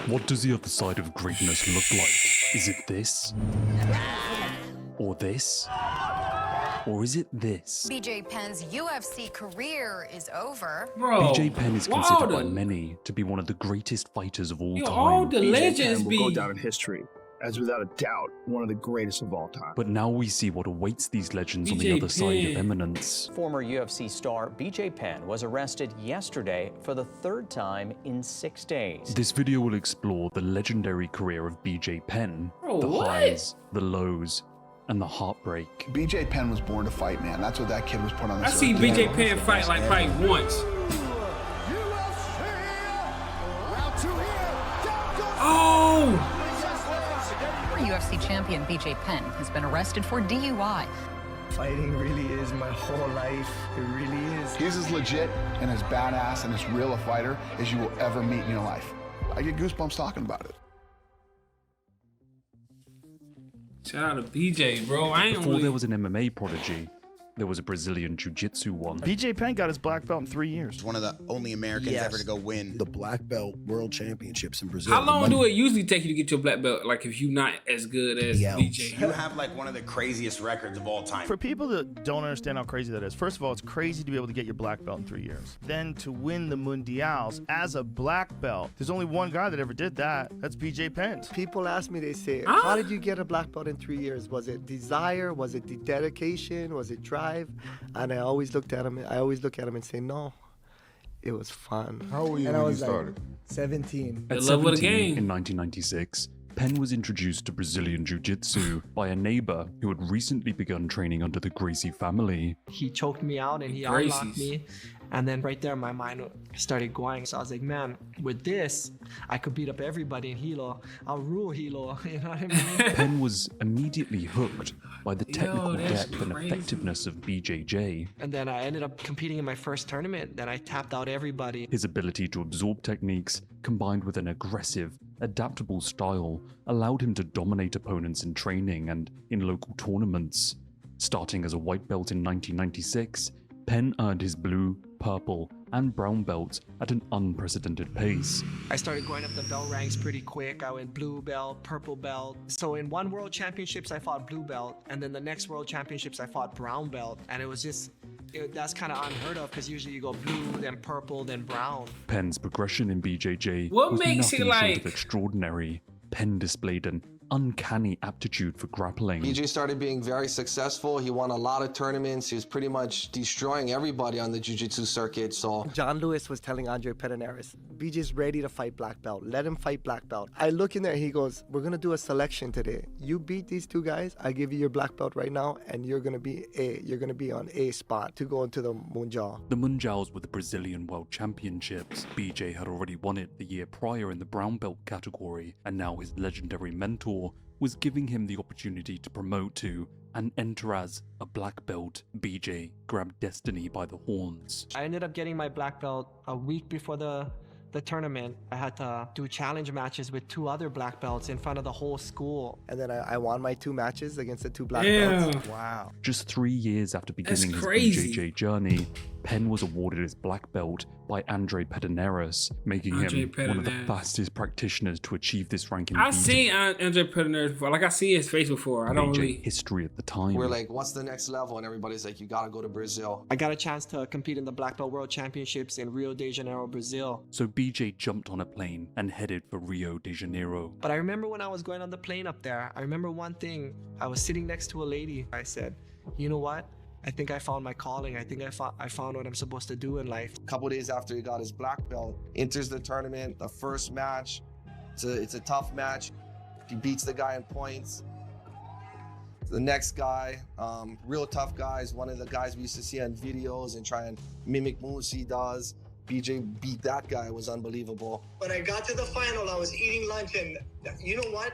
What does the other side of greatness look like? Is it this? Or this? Or is it this? BJ Penn's UFC career is over. Bro, BJ Penn is considered by many to be one of the greatest fighters of all time. All the legends will go down in history as without a doubt one of the greatest of all time. But now we see what awaits these legends on the other side of eminence. Former UFC star BJ Penn was arrested yesterday for the third time in 6 days. This video will explore the legendary career of BJ Penn, the highs, the lows, and the heartbreak. BJ Penn was born to fight, man. That's what that kid was put on this I see BJ Penn fight like probably once. Oh! UFC champion BJ Penn has been arrested for DUI. Fighting really is my whole life. It really is. He's as legit and as badass and as real a fighter as you will ever meet in your life. I get goosebumps talking about it. Shout out to BJ, bro. Before there was an MMA prodigy, there was a Brazilian Jiu-Jitsu one. BJ Penn got his black belt in 3 years. He's one of the only Americans ever to go win the black belt world championships in Brazil. How long do it usually take you to get your black belt? Like if you're not as good as BJ. You have like one of the craziest records of all time. For people that don't understand how crazy that is, first of all, it's crazy to be able to get your black belt in 3 years. Then to win the Mundials as a black belt, there's only one guy that ever did that. That's BJ Penn. People ask me, they say, how did you get a black belt in 3 years? Was it desire? Was it the dedication? Was it drive? And I always look at him and say, no, it was fun. How old were you when you started? 17. At 17, in 1996, Penn was introduced to Brazilian Jiu-Jitsu by a neighbor who had recently begun training under the Gracie family. He choked me out and he unlocked me. And then right there, my mind started going. So I was like, man, with this, I could beat up everybody in Hilo. I'll rule Hilo, you know what I mean? Penn was immediately hooked by the technical depth and effectiveness of BJJ. And then I ended up competing in my first tournament. Then I tapped out everybody. His ability to absorb techniques, combined with an aggressive, adaptable style, allowed him to dominate opponents in training and in local tournaments. Starting as a white belt in 1996, Penn earned his blue, purple, and brown belts at an unprecedented pace. I started going up the belt ranks pretty quick. I went blue belt, purple belt. So in one world championships, I fought blue belt. And then the next world championships, I fought brown belt. And it was just, that's kind of unheard of because usually you go blue, then purple, then brown. Penn's progression in BJJ What was makes nothing it short of extraordinary. Penn displayed an uncanny aptitude for grappling. BJ started being very successful. He won a lot of tournaments. He was pretty much destroying everybody on the jiu-jitsu circuit. So John Lewis was telling Andre Pederneiras, BJ's ready to fight black belt. Let him fight black belt. I look in there, he goes, we're gonna do a selection today. You beat these two guys, I give you your black belt right now, and you're gonna be on A spot to go into the Mundial. The Mundials were the Brazilian World Championships. BJ had already won it the year prior in the brown belt category, and now his legendary mentor was giving him the opportunity to promote to and enter as a black belt. BJ grabbed destiny by the horns. I ended up getting my black belt a week before the tournament. I had to do challenge matches with 2 other black belts in front of the whole school. And then I won my 2 matches against the 2 black belts. Wow. Just 3 years after beginning his BJJ journey, Penn was awarded his black belt by Andre Pederneiras, making him one of the fastest practitioners to achieve this rank in I've seen Andre Pederneiras before. Like I see his face before. I don't really history at the time. we're like, what's the next level? And everybody's like, you gotta go to Brazil. I got a chance to compete in the black belt world championships in Rio de Janeiro, Brazil. So BJ jumped on a plane and headed for Rio de Janeiro. But I remember when I was going on the plane up there, I remember one thing. I was sitting next to a lady. I said, you know what? I think I found my calling. I think I found what I'm supposed to do in life. A couple days after he got his black belt, enters the tournament, the first match. It's a tough match. He beats the guy in points. The next guy, real tough guys, one of the guys we used to see on videos and try and mimic moves he does. BJ beat that guy. It was unbelievable. When I got to the final, I was eating lunch, and you know what?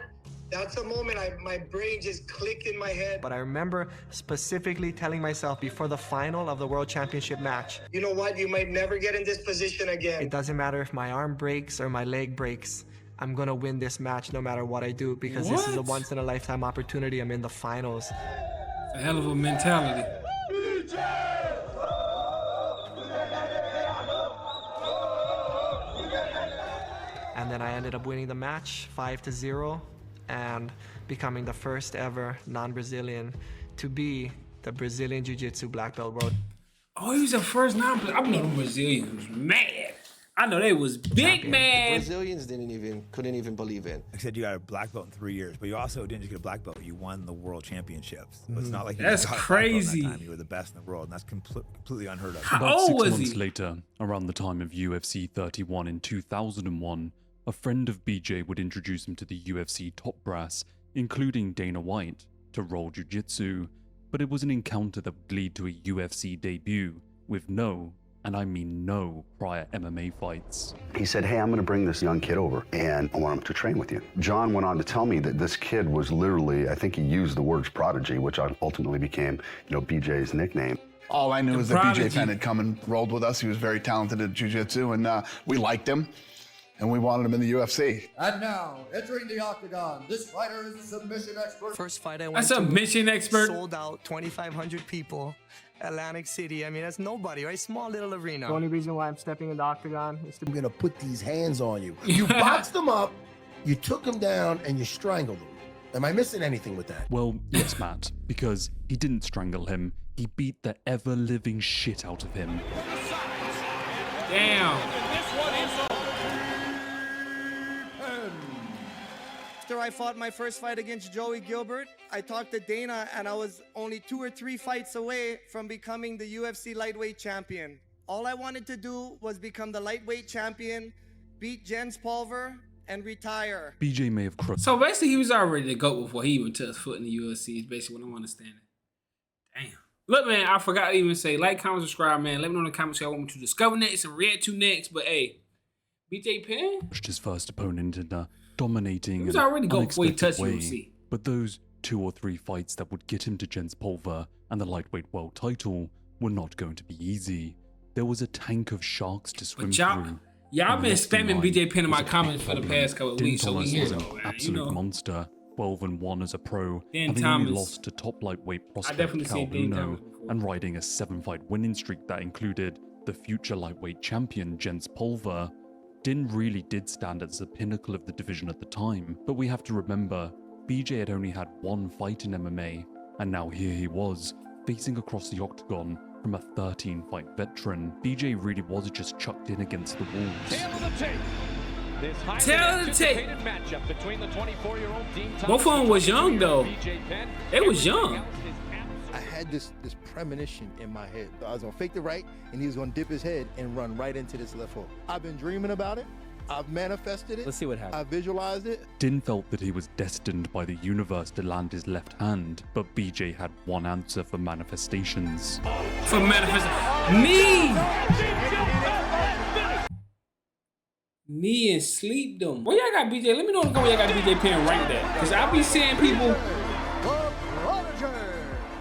That's the moment my brain just clicked in my head. But I remember specifically telling myself before the final of the World Championship match, you know what? You might never get in this position again. It doesn't matter if my arm breaks or my leg breaks. I'm gonna win this match no matter what I do because this is a once-in-a-lifetime opportunity. I'm in the finals. a hell of a mentality. And And then I ended up winning the match 5-0 and becoming the first ever non-Brazilian to be the Brazilian Jiu-Jitsu black belt world. Oh, he was the first non-Brazilian. I know the Brazilians was mad. I know they was big mad. The Brazilians couldn't even believe it. I said you got a black belt in 3 years, but you also didn't just get a black belt, you won the world championships. So it's not like you That's just got crazy. A black belt that time. You were the best in the world, and that's completely unheard of. About 6 months later, around the time of UFC 31 in 2001, a friend of BJ would introduce him to the UFC top brass, including Dana White, to roll jiu-jitsu, but it was an encounter that would lead to a UFC debut with no, and I mean no, prior MMA fights. He said, hey, I'm going to bring this young kid over, and I want him to train with you. John went on to tell me that this kid was literally, I think he used the words prodigy, which ultimately became, BJ's nickname. All I knew is that BJ Penn had come and rolled with us. He was very talented at jiu-jitsu, and we liked him, and we wanted him in the UFC. And now, entering the octagon, this fighter is a submission expert. First fight I went to. A submission expert. Sold out, 2,500 people. Atlantic City. I mean, that's nobody, right? Small little arena. The only reason why I'm stepping in the octagon is to... I'm gonna put these hands on you. You boxed them up, you took them down, and you strangled them. Am I missing anything with that? Well, yes, Matt, because he didn't strangle him. He beat the ever-living shit out of him. Damn. After I fought my first fight against Joey Gilbert, I talked to Dana, and I was only 2 or 3 fights away from becoming the UFC lightweight champion. All I wanted to do was become the lightweight champion, beat Jens Pulver, and retire. BJ may have crushed. So basically, he was already the GOAT before he even took his foot in the UFC, is basically what I'm understanding. Damn. Look, man, I forgot to even say, like, comment, subscribe, man. Let me know in the comments what I want me to discover next and react to next. But, hey, BJ Penn? His first opponent in a dominating and unexpected way. But those 2 or 3 fights that would get him to Jens Pulver and the lightweight world title were not going to be easy. There was a tank of sharks to swim through. Y'all been spamming BJ Penn in my comments for the past couple of weeks, so we hear an absolute monster. 12-1 as a pro, having only lost to top lightweight prospect Cal Uno, and riding a 7-fight winning streak that included the future lightweight champion Jens Pulver. Din really did stand as the pinnacle of the division at the time, but we have to remember, BJ had only had 1 fight in MMA, and now here he was, facing across the octagon from a 13-fight veteran. BJ really was just chucked in against the walls. Tail of the tape. This highly anticipated matchup between the 24-year-old Dean Thomas. Both of them was young though. They was young. I had this premonition in my head. I was gonna fake the right, and he was gonna dip his head and run right into this left hook. I've been dreaming about it. I've manifested it. Let's see what happens. I visualized it. Din felt that he was destined by the universe to land his left hand, but BJ had one answer for manifestations. For manifestation, knee and sleep them. Where y'all got BJ? Let me know where y'all got BJ Penn ranked at, because I be seeing people.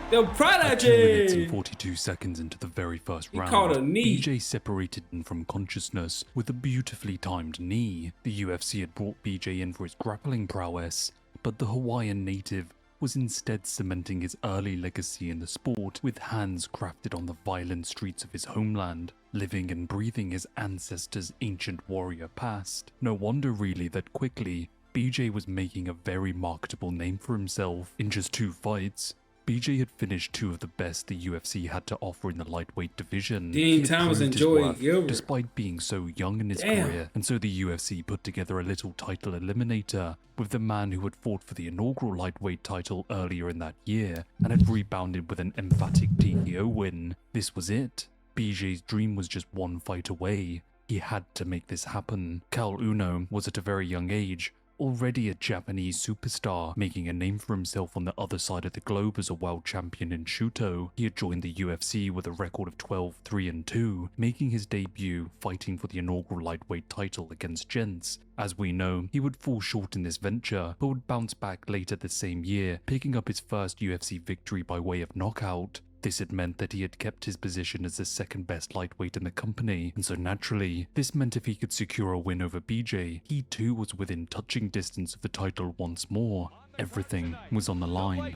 The prodigy! 2 minutes and 42 seconds into the very first round, caught a knee. BJ separated him from consciousness with a beautifully timed knee. The UFC had brought BJ in for his grappling prowess, but the Hawaiian native was instead cementing his early legacy in the sport with hands crafted on the violent streets of his homeland, living and breathing his ancestors' ancient warrior past. No wonder really that quickly, BJ was making a very marketable name for himself. In just 2 fights, BJ had finished 2 of the best the UFC had to offer in the lightweight division. Dean Thomas and Joey Gilbert. Despite being so young in his career, and so the UFC put together a little title eliminator with the man who had fought for the inaugural lightweight title earlier in that year and had rebounded with an emphatic TKO win. This was it. BJ's dream was just 1 fight away. He had to make this happen. Cal Uno was at a very young age already a Japanese superstar, making a name for himself on the other side of the globe as a world champion in Shooto. He had joined the UFC with a record of 12-3-2, making his debut fighting for the inaugural lightweight title against Jens. As we know, he would fall short in this venture, but would bounce back later the same year, picking up his first UFC victory by way of knockout. This had meant that he had kept his position as the 2nd best lightweight in the company, and so naturally, this meant if he could secure a win over BJ, he too was within touching distance of the title once more. Everything was on the line.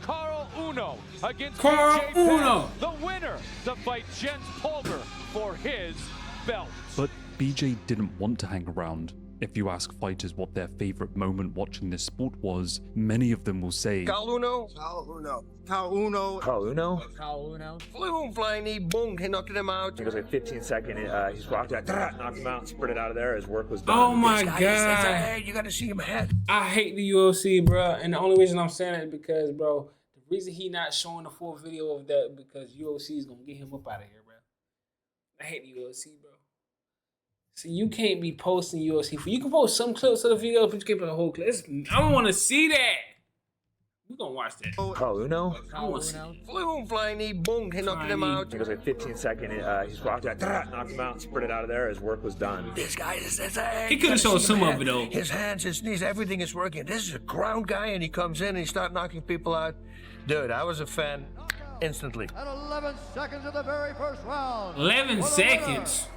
Carl Uno against Carl BJ Uno, Penn, the winner to fight Jens Pulver for his belt. But BJ didn't want to hang around. If you ask fighters what their favorite moment watching this sport was, many of them will say Cal Uno. Cal Uno. Cal Uno. Cal Uno. Cal Uno. Flew him flying knee, boom, he knocked him out. It was like 15 second, he squawked out, knocked him out, sprinted out of there, his work was done. Oh my God. You gotta see him ahead. I hate the UFC, bro. And the only reason I'm saying it is because, bro, the reason he not showing the full video of that because UFC is gonna get him up out of here, bro. I hate the UFC, bro. See, you can't be posting UFC. You can post some clips of the video, but you can't put the whole clip. I don't want to see that. We're gonna watch that. Cal Uno. Flew him flying knee, boom, he knocked him out. It was like 15 second, he squawked out, knocked him out, sprinted out of there, his work was done. This guy is he could have shown some of it though. His hands, his knees, everything is working. This is a ground guy, and he comes in and he starts knocking people out. Dude, I was a fan instantly. At 11 seconds of the very first round. 11 seconds.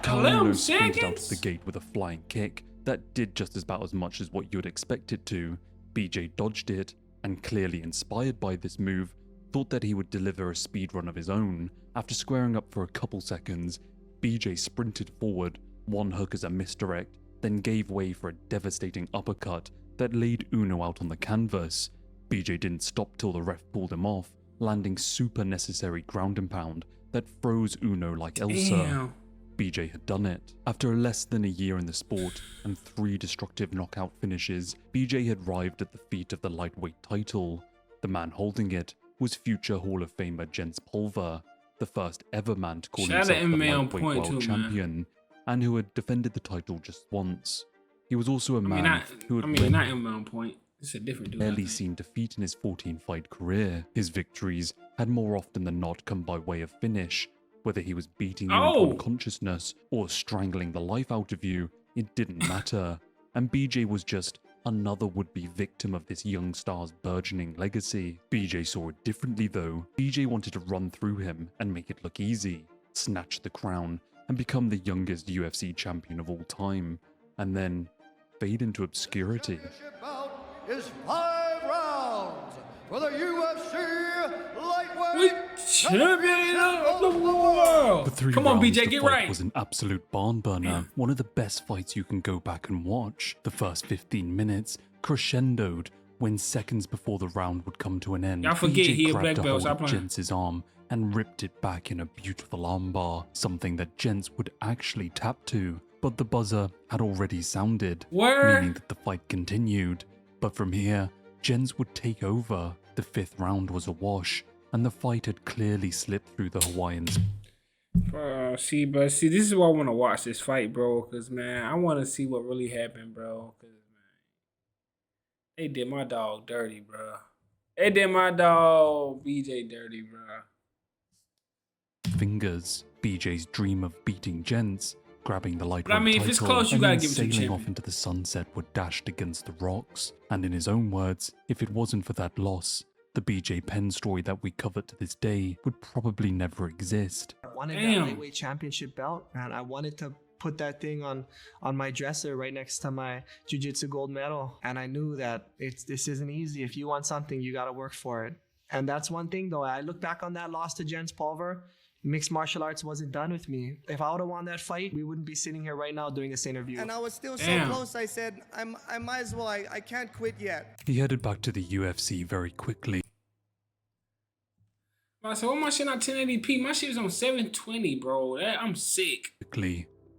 Carlino sprinted out of the gate with a flying kick that did just about as much as what you would expect it to. BJ dodged it, and clearly inspired by this move, thought that he would deliver a speedrun of his own. After squaring up for a couple seconds, BJ sprinted forward, one hook as a misdirect, then gave way for a devastating uppercut that laid Uno out on the canvas. BJ didn't stop till the ref pulled him off, landing super necessary ground and pound that froze Uno like Elsa. Damn. BJ had done it. After less than a year in the sport and 3 destructive knockout finishes, BJ had arrived at the feet of the lightweight title. The man holding it was future Hall of Famer Jens Pulver, the first ever man to call himself the lightweight world champion, and who had defended the title just once. He was also a man who had not MMA on point. It's a different dude. barely seen defeat in his 14-fight career. His victories had more often than not come by way of finish. Whether he was beating you into unconsciousness or strangling the life out of you, it didn't matter. And BJ was just another would-be victim of this young star's burgeoning legacy. BJ saw it differently though. BJ wanted to run through him and make it look easy, snatch the crown, and become the youngest UFC champion of all time, and then fade into obscurity. Is 5 rounds for the UFC lightweight champion of the world. The 3 Come on, rounds, BJ, the get fight right. was an absolute barn burner. One of the best fights you can go back and watch. The first 15 minutes crescendoed when seconds before the round would come to an end, Y'all forget BJ he a grabbed black a belt. hold Stop of playing. Jentz's arm and ripped it back in a beautiful armbar, something that Jentz would actually tap to. But the buzzer had already sounded, meaning that the fight continued. But from here, Jentz would take over. The 5th round was a wash, and the fight had clearly slipped through the Hawaiians. See, this is why I want to watch this fight, bro. Cause man, I want to see what really happened, bro. Cause man, they did my dog dirty, bro. They did my dog BJ dirty, bro. Fingers, BJ's dream of beating Jentz, grabbing the lightweight But I mean, if title, it's close, you and gotta then give it to the sailing champion. off into the sunset were dashed against the rocks. And in his own words, if it wasn't for that loss, the BJ Penn story that we cover to this day would probably never exist. I wanted that lightweight championship belt, and I wanted to put that thing on my dresser right next to my jiu-jitsu gold medal. And I knew that this isn't easy. If you want something, you got to work for it. And that's one thing, though. I look back on that loss to Jens Pulver. Mixed martial arts wasn't done with me. If I would have won that fight, we wouldn't be sitting here right now doing this interview. And I was still so close, I said, I might as well, I can't quit yet. He headed back to the UFC very quickly. I said, why my shit not 1080p? My shit was on 720, bro. I'm sick.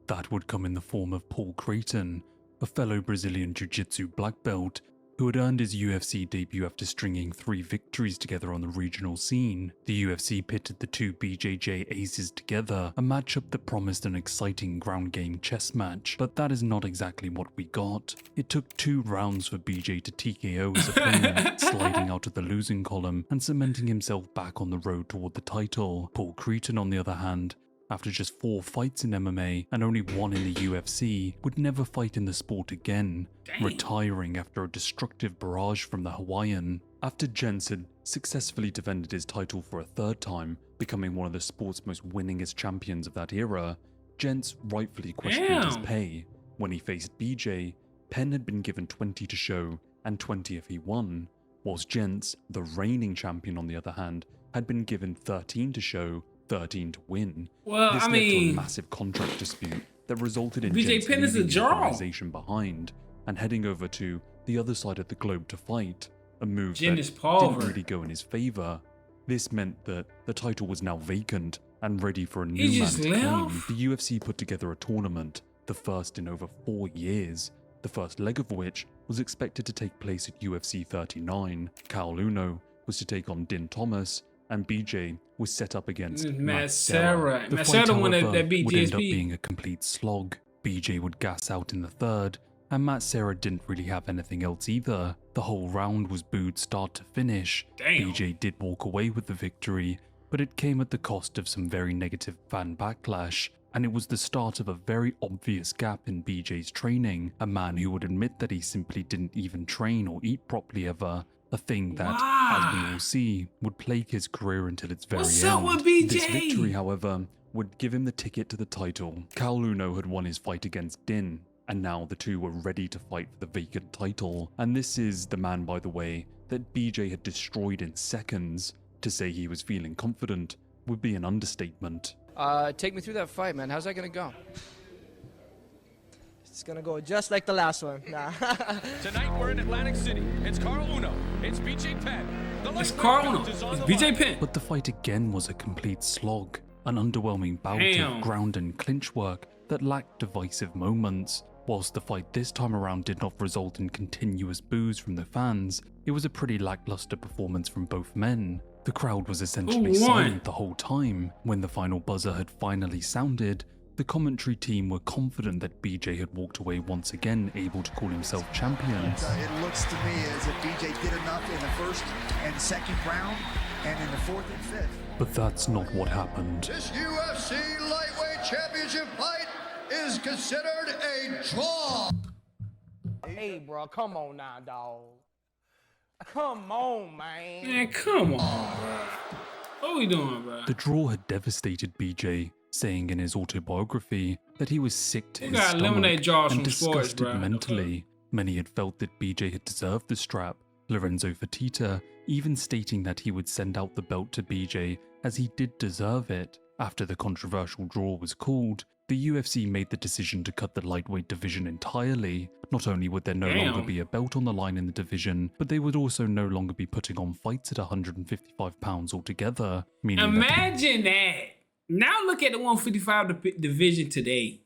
That would come in the form of Paul Creighton, a fellow Brazilian Jiu-Jitsu black belt who had earned his UFC debut after stringing 3 victories together on the regional scene. The UFC pitted the 2 BJJ aces together, a matchup that promised an exciting ground game chess match, but that is not exactly what we got. It took 2 rounds for BJ to TKO his opponent, sliding out of the losing column and cementing himself back on the road toward the title. Paul Creighton, on the other hand, after just 4 fights in MMA and only 1 in the UFC, would never fight in the sport again, retiring after a destructive barrage from the Hawaiian. After Jentz had successfully defended his title for a 3rd time, becoming one of the sport's most winningest champions of that era, Jentz rightfully questioned his pay. When he faced BJ, Penn had been given 20 to show and 20 if he won, whilst Jentz, the reigning champion on the other hand, had been given 13 to show 13 to win. Well, this I led to a mean, massive contract dispute that resulted in BJ Gents Penn is a leaving the draw. organization behind and heading over to the other side of the globe to fight, a move that Dennis Pulver. didn't really go in his favor. This meant that the title was now vacant and ready for a new He man just to claim. left? The UFC put together a tournament, the first in over 4 years, the first leg of which was expected to take place at UFC 39. Caol Uno was to take on Din Thomas, and BJ was set up against Matt Serra. Matt Serra, the one that beat would end up GSP. being a complete slog. BJ would gas out in the third, and Matt Serra didn't really have anything else either. The whole round was booed start to finish. Damn. BJ did walk away with the victory, but it came at the cost of some very negative fan backlash, and it was the start of a very obvious gap in BJ's training, a man who would admit that he simply didn't even train or eat properly ever, a thing that, as we will see, would plague his career until its very What's end. up with BJ? This victory, however, would give him the ticket to the title. Caol Uno had won his fight against Din, and now the two were ready to fight for the vacant title. And this is the man, by the way, that BJ had destroyed in seconds. To say he was feeling confident would be an understatement. Take me through that fight, man. How's that gonna go? It's gonna go just like the last one. Nah. Tonight we're in Atlantic City. It's Caol Uno. It's BJ Penn. It's Caol Uno. It's BJ Penn. But the fight again was a complete slog, an underwhelming bout Damn. of ground and clinch work that lacked divisive moments. Whilst the fight this time around did not result in continuous boos from the fans, it was a pretty lackluster performance from both men. The crowd was essentially Who won? silent the whole time. When the final buzzer had finally sounded, the commentary team were confident that BJ had walked away once again, able to call himself champion. It looks to me as if BJ did enough in the first and second round, and in the fourth and fifth. But that's not what happened. This UFC lightweight championship fight is considered a draw. Hey, bro, come on now, dog. Come on, man. Man, come on, bro. What we doing, bro? The draw had devastated BJ, saying in his autobiography that he was sick to You his gotta eliminate stomach draws and from sports, disgusted bro. mentally. Many had felt that BJ had deserved the strap, Lorenzo Fertitta even stating that he would send out the belt to BJ as he did deserve it. After the controversial draw was called, the UFC made the decision to cut the lightweight division entirely. Not only would there no longer be a belt on the line in the division, but they would also no longer be putting on fights at 155 pounds altogether. Meaning Imagine that. Now look at the 155 division today.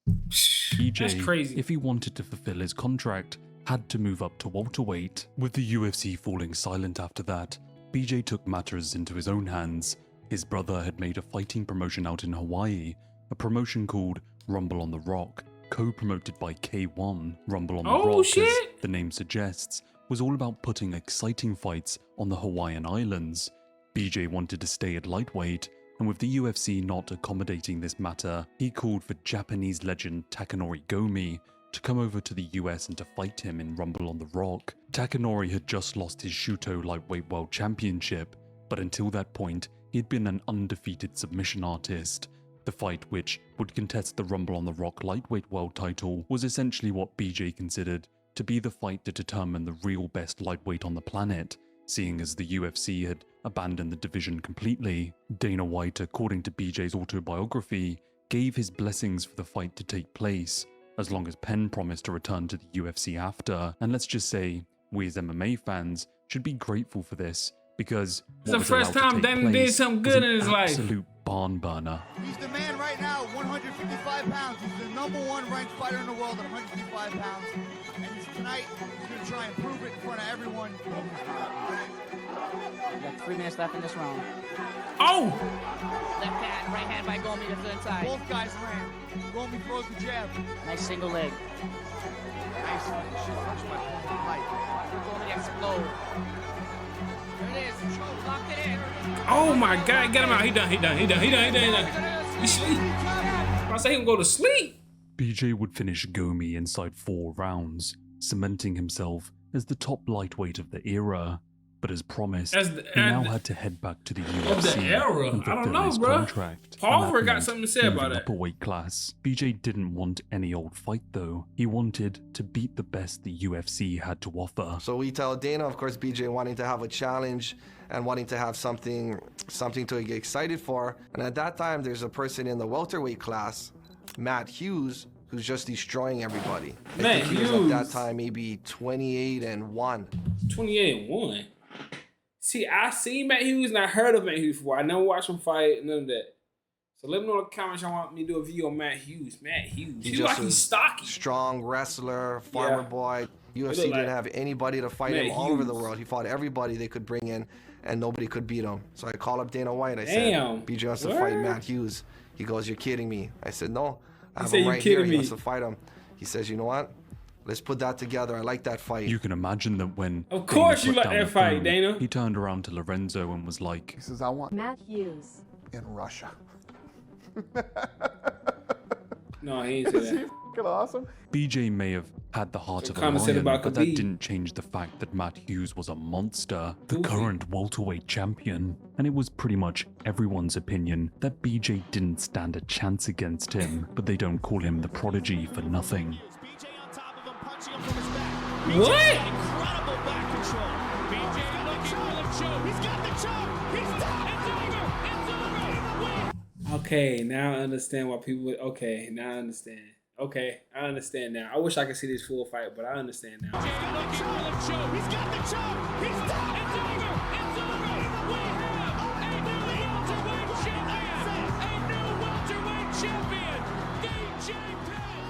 BJ, That's crazy. if he wanted to fulfill his contract, had to move up to welterweight. With the UFC falling silent after that, BJ took matters into his own hands. His brother had made a fighting promotion out in Hawaii, a promotion called Rumble on the Rock, co-promoted by K1. Rumble on the Rock, as the name suggests, was all about putting exciting fights on the Hawaiian Islands. BJ wanted to stay at lightweight, and with the UFC not accommodating this matter, he called for Japanese legend Takanori Gomi to come over to the US and to fight him in Rumble on the Rock. Takanori had just lost his Shuto Lightweight World Championship, but until that point, he'd been an undefeated submission artist. The fight, which would contest the Rumble on the Rock Lightweight World title, was essentially what BJ considered to be the fight to determine the real best lightweight on the planet, seeing as the UFC had abandoned the division completely. Dana White, according to BJ's autobiography, gave his blessings for the fight to take place, as long as Penn promised to return to the UFC after. And let's just say, we as MMA fans should be grateful for this, because It's the first time Dana did something good in his life. Absolute barn burner. He's the man right now, 155 pounds. He's the #1 ranked fighter in the world at 155 pounds. And tonight, he's going to try and prove it in front of everyone. We got 3 minutes left in this round. Oh! Left hand, right hand by Gomi to the inside. Both guys land. Gomi throws the jab. Nice single leg. Nice. Gomi explode. There it is. Locked it in. Oh my God, get him out. He done. He sleep. I say he can go to sleep. BJ would finish Gomi inside 4 rounds, cementing himself as the top lightweight of the era. But as promised, As he now had to head back to the UFC era. and I don't fulfill know, his bro. contract. Palmer And that got meant something to say moving about it. up a weight class. BJ didn't want any old fight though. He wanted to beat the best the UFC had to offer. So we tell Dana, of course, BJ wanting to have a challenge and wanting to have something to get excited for. And at that time, there's a person in the welterweight class, Matt Hughes, who's just destroying everybody. I think he was at that time maybe 28-1. 28-1. See, I seen Matt Hughes and I heard of Matt Hughes before. I never watched him fight, none of that. So let me know in the comments y'all want me to do a video on Matt Hughes. Matt Hughes. He's like he's stocky. Strong wrestler, farmer boy. UFC didn't have anybody to fight him all over the world. He fought everybody they could bring in, and nobody could beat him. So I called up Dana White. I said, BJ wants to fight Matt Hughes. He goes, "You're kidding me." I said, "No, I have him right here. He wants to fight him." He says, "You know what? Let's put that together. I like that fight." You can imagine that when of course Dana you put like down that the fight, phone, Dana. He turned around to Lorenzo and was like, He says, "I want Matt Hughes in Russia." No, he ain't say that. Fucking awesome. BJ may have had the heart of a comment said lion, about but that Khabib. didn't change the fact that Matt Hughes was a monster, the current welterweight champion, and it was pretty much everyone's opinion that BJ didn't stand a chance against him, but they don't call him the prodigy for nothing. What? Incredible back control. BJ looking for the choke. He's got the choke. He's done. It's over. Okay, now I understand why people would. Okay, now I understand. Okay, I understand now. I wish I could see this full fight, but I understand now. He's looking for the choke. He's got the choke. He's done. It's over. It's over. We have a new welterweight champion. A new welterweight champion. BJ Penn.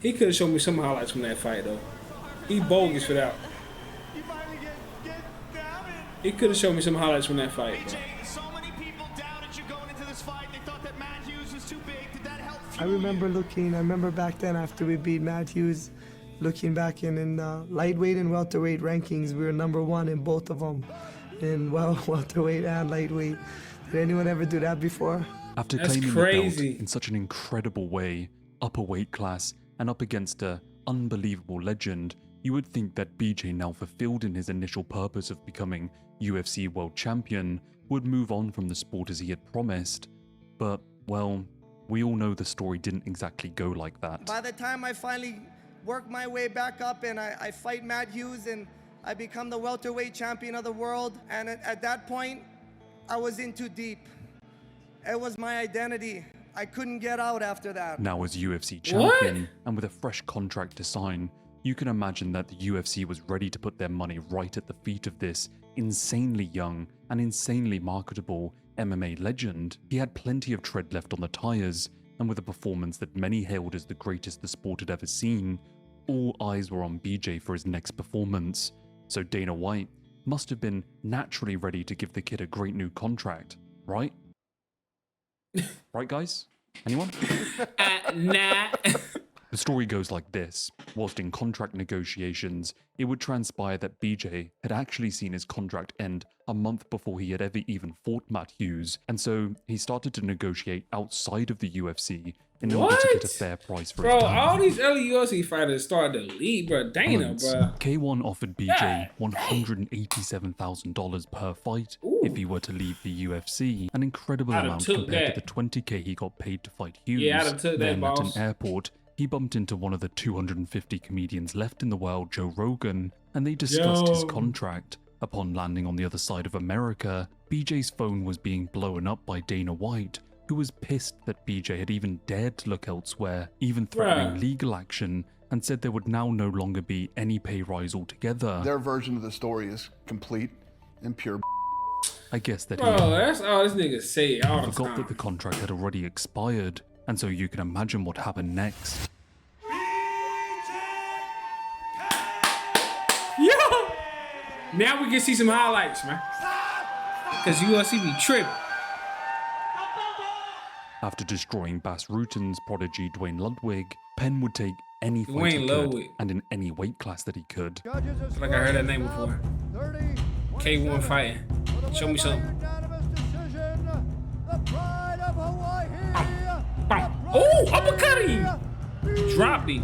He could have shown me some highlights from that fight, though. He bogus for that. He could have shown me some highlights from that fight. Bro. So many people doubted you going into this fight. They thought that Matt Hughes was too big. Did that help? I remember back then after we beat Matt Hughes, looking back in lightweight and welterweight rankings, we were #1 in both of them, in welterweight and lightweight. Did anyone ever do that before? After claiming the belt in such an incredible way, up a weight class and up against an unbelievable legend, you would think that BJ, now fulfilled in his initial purpose of becoming UFC World Champion, would move on from the sport as he had promised. But, well, we all know the story didn't exactly go like that. By the time I finally work my way back up and I fight Matt Hughes and I become the welterweight champion of the world, and at that point, I was in too deep. It was my identity. I couldn't get out after that. Now as UFC champion, and with a fresh contract to sign, you can imagine that the UFC was ready to put their money right at the feet of this insanely young and insanely marketable MMA legend. He had plenty of tread left on the tires, and with a performance that many hailed as the greatest the sport had ever seen, all eyes were on BJ for his next performance. So Dana White must have been naturally ready to give the kid a great new contract, right? Right, guys? Anyone? Nah. The story goes like this. Whilst in contract negotiations, it would transpire that BJ had actually seen his contract end a month before he had ever even fought Matt Hughes, and so he started to negotiate outside of the UFC in order to get a fair price for his Bro, time. all these early UFC fighters started to leave, bro. Dana, bro. K1 offered BJ $187,000 per fight if he were to leave the UFC, an incredible I'd have amount took compared that. to the $20K he got paid to fight Hughes. Yeah, I'd have took that, Then at boss. an airport, he bumped into one of the 250 comedians left in the world, Joe Rogan, and they discussed his contract. Upon landing on the other side of America, BJ's phone was being blown up by Dana White, who was pissed that BJ had even dared to look elsewhere, even threatening legal action, and said there would now no longer be any pay rise altogether. Their version of the story is complete and pure. I guess that Bro, he that's all this nigga say all the forgot time. that the contract had already expired, and so you can imagine what happened next. Yo! Now we can see some highlights, man. Because UFC be tripping. After destroying Bas Rutten's prodigy Dwayne Ludwig, Penn would take any fight Dwayne he could, Ludwig. and in any weight class that he could. I feel like I heard that name before. K1 fighting. Show me something. Oh, uppercut him! dropped him.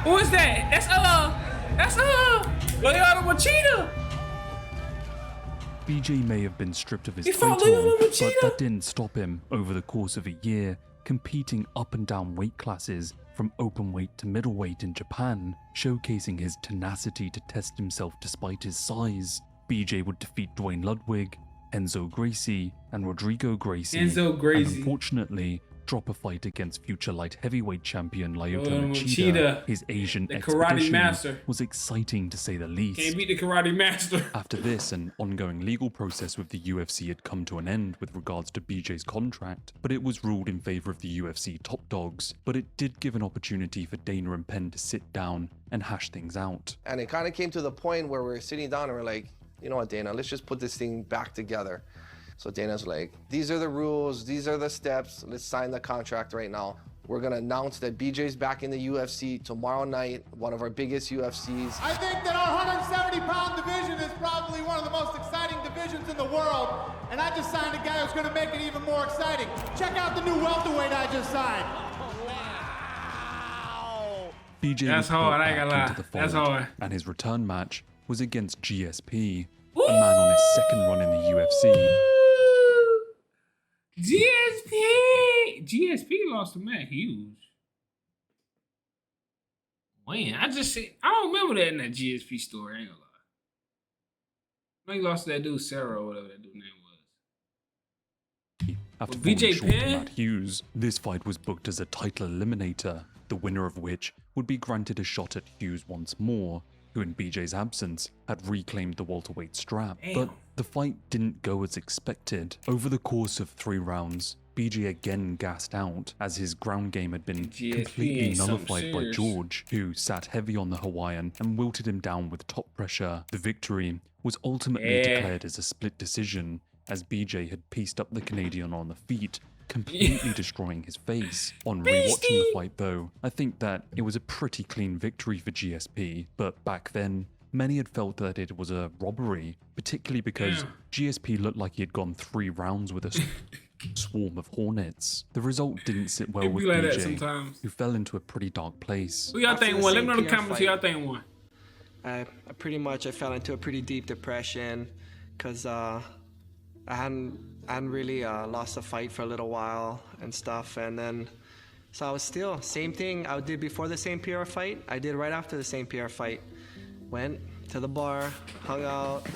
Who is that? That's Leonardo Machida. BJ may have been stripped of his He fought title, Leonardo but Machida. that didn't stop him over the course of a year, competing up and down weight classes from openweight to middleweight in Japan, showcasing his tenacity to test himself despite his size. BJ would defeat Dwayne Ludwig, Enzo Gracie, and Rodrigo Gracie, Enzo Gracie. and unfortunately drop a fight against future light heavyweight champion Lyoto Machida, Machida. His Asian the karate expedition master. was exciting to say the least. Can't beat the karate master. After this, an ongoing legal process with the UFC had come to an end with regards to BJ's contract, but it was ruled in favor of the UFC top dogs. But it did give an opportunity for Dana and Penn to sit down and hash things out. And it kind of came to the point where we're sitting down and we're like, you know what, Dana, let's just put this thing back together. So Dana's like, these are the rules, these are the steps, let's sign the contract right now. We're gonna announce that BJ's back in the UFC tomorrow night, one of our biggest UFCs. I think that our 170-pound division is probably one of the most exciting divisions in the world, and I just signed a guy who's gonna make it even more exciting. Check out the new welterweight I just signed. BJ That's was hard, brought I ain't back gonna into lie. the That's fold, hard. and his return match was against GSP, a man on his second run in the UFC. GSP lost to Matt Hughes. Man, I don't remember that in that GSP story. I ain't gonna lie. I know he lost to that dude Sarah or whatever that dude's name was. After BJ falling short to Penn? Matt Hughes, this fight was booked as a title eliminator, the winner of which would be granted a shot at Hughes once more, who in BJ's absence had reclaimed the welterweight strap. Damn. But the fight didn't go as expected. Over the course of 3 rounds, BJ again gassed out as his ground game had been completely ain't something nullified by serious. George, who sat heavy on the Hawaiian and wilted him down with top pressure. The victory was ultimately Yeah. declared as a split decision, as BJ had pieced up the Canadian on the feet, completely destroying his face. On rewatching the fight though, I think that it was a pretty clean victory for GSP, but back then, many had felt that it was a robbery, particularly because GSP looked like he had gone 3 rounds with a swarm of hornets. The result didn't sit well It be with like that BJ, sometimes. who fell into a pretty dark place. Who y'all think After the won? Let me know in St. the Pierre comments who y'all fight, think won. I pretty much fell into a pretty deep depression because I hadn't really lost a fight for a little while and stuff, and then so I was still same thing I did before the St. Pierre fight. I did right after the St. Pierre fight. Went to the bar, hung out,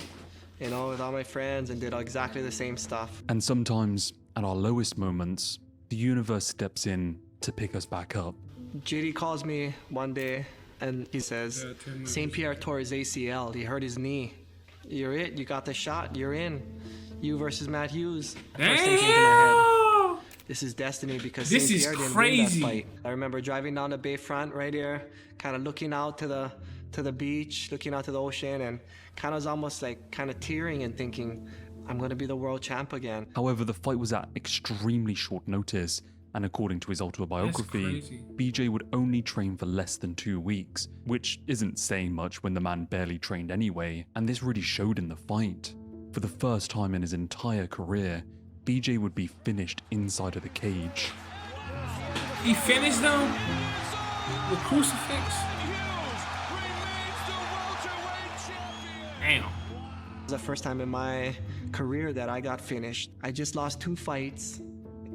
with all my friends, and did exactly the same stuff. And sometimes, at our lowest moments, the universe steps in to pick us back up. JD calls me one day and he says, St. Pierre tore his ACL. He hurt his knee. You're it. You got the shot. You're in. You versus Matt Hughes. First thing came to my head. This is destiny because This St. is Pierre didn't crazy. win that fight. I remember driving down the bayfront right here, kind of looking out to the beach, looking out to the ocean, and kind of was almost like kind of tearing and thinking, I'm going to be the world champ again. However, the fight was at extremely short notice, and according to his autobiography, crazy. BJ would only train for less than 2 weeks, which isn't saying much when the man barely trained anyway, and this really showed in the fight. For the first time in his entire career, BJ would be finished inside of the cage. He finished them with crucifix. Damn. It was the first time in my career that I got finished. I just lost 2 fights.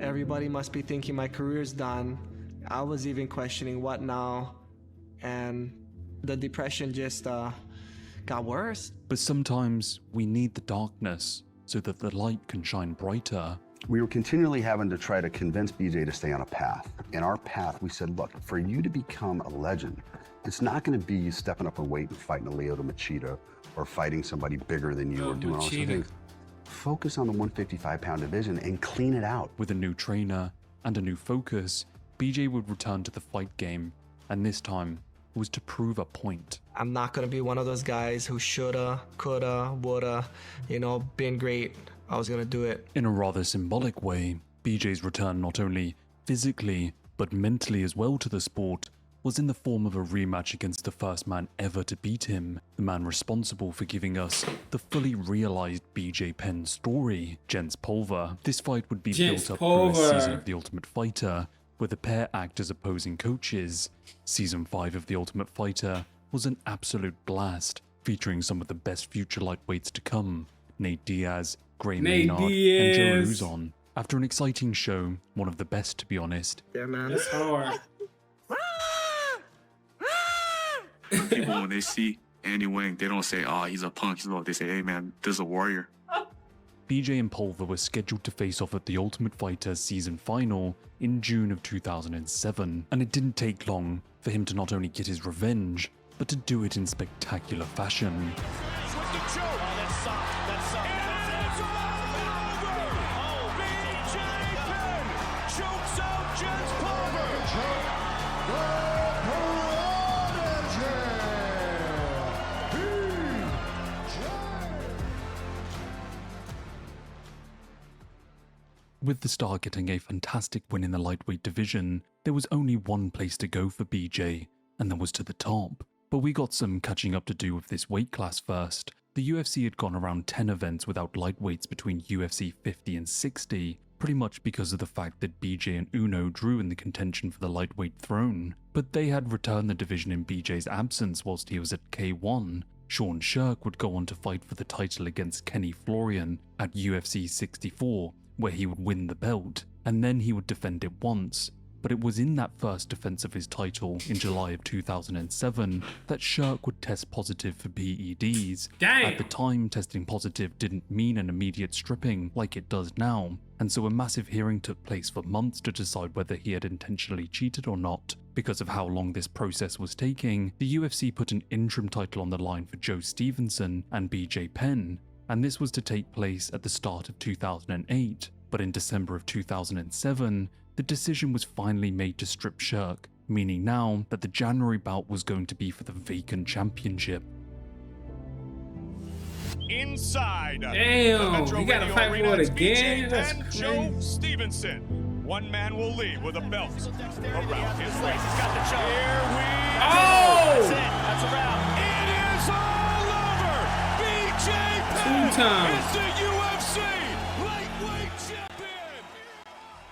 Everybody must be thinking my career's done. I was even questioning what now, and the depression just got worse. But sometimes we need the darkness so that the light can shine brighter. We were continually having to try to convince BJ to stay on a path. In our path, we said, look, for you to become a legend, it's not going to be you stepping up a weight and fighting a Lyoto Machida or fighting somebody bigger than you or doing all those things. Focus on the 155-pound division and clean it out. With a new trainer and a new focus, BJ would return to the fight game, and this time was to prove a point. I'm not gonna be one of those guys who shoulda, coulda, woulda, been great. I was gonna do it. In a rather symbolic way, BJ's return not only physically, but mentally as well to the sport, was in the form of a rematch against the first man ever to beat him, the man responsible for giving us the fully realized BJ Penn story, Jens Pulver. This fight would be built up through a season of The Ultimate Fighter, where the pair act as opposing coaches. Season 5 of The Ultimate Fighter was an absolute blast, featuring some of the best future lightweights to come, Nate Diaz, Gray Maynard, and Joe Luzon. After an exciting show, one of the best to be honest. Yeah, man. That's hard. People, when they see Andy winning, they don't say, oh, he's a punk. They say, hey, man, this is a warrior. BJ and Pulver were scheduled to face off at the Ultimate Fighter season final in June of 2007, and it didn't take long for him to not only get his revenge, but to do it in spectacular fashion. With the star getting a fantastic win in the lightweight division, there was only one place to go for BJ, and that was to the top. But we got some catching up to do with this weight class first. The UFC had gone around 10 events without lightweights between UFC 50 and 60, pretty much because of the fact that BJ and Uno drew in the contention for the lightweight throne. But they had returned the division in BJ's absence whilst he was at K1. Sean Shirk would go on to fight for the title against Kenny Florian at UFC 64, where he would win the belt, and then he would defend it once. But it was in that first defense of his title in July of 2007 that Shirk would test positive for PEDs. Damn. At the time, testing positive didn't mean an immediate stripping like it does now, and so a massive hearing took place for months to decide whether he had intentionally cheated or not. Because of how long this process was taking, the UFC put an interim title on the line for Joe Stevenson and BJ Penn, and this was to take place at the start of 2008, but in December of 2007, the decision was finally made to strip Shirk, meaning now that the January bout was going to be for the vacant championship. Inside. Damn, you gotta fight for it again? That's Penn, crazy. Joe Stevenson. One man will lead with a belt around his waist. He's got the choke. Here we Oh! go. That's it. That's a round. It is all over. BJ Penn is the UFC lightweight champion.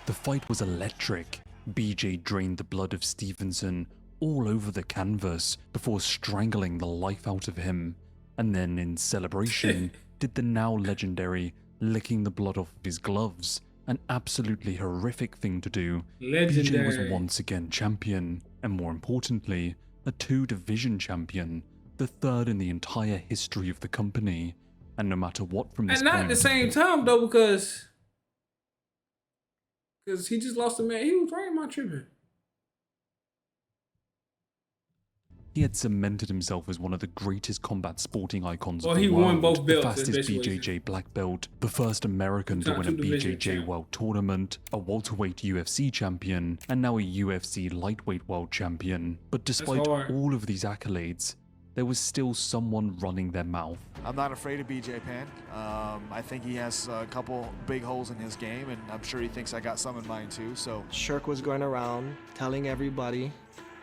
The fight was electric. BJ drained the blood of Stevenson all over the canvas before strangling the life out of him, and then in celebration did the now legendary licking the blood off of his gloves, an absolutely horrific thing to do. BJ was Legendary. once again champion, and more importantly, a 2-division champion, the third in the entire history of the company. And no matter what from this And not point, at the same time though, because he just lost a man. He was right, my tripping. he had cemented himself as one of the greatest combat sporting icons of the He world. won both belts. The That's fastest basically what he BJJ black belt, the first American to Top win a 2 division BJJ champ. world tournament, a welterweight UFC champion, and now a UFC lightweight world champion. But despite hard. all of these accolades, there was still someone running their mouth. I'm not afraid of BJ Penn. I think he has a couple big holes in his game, and I'm sure he thinks I got some in mine too. So Shirk was going around telling everybody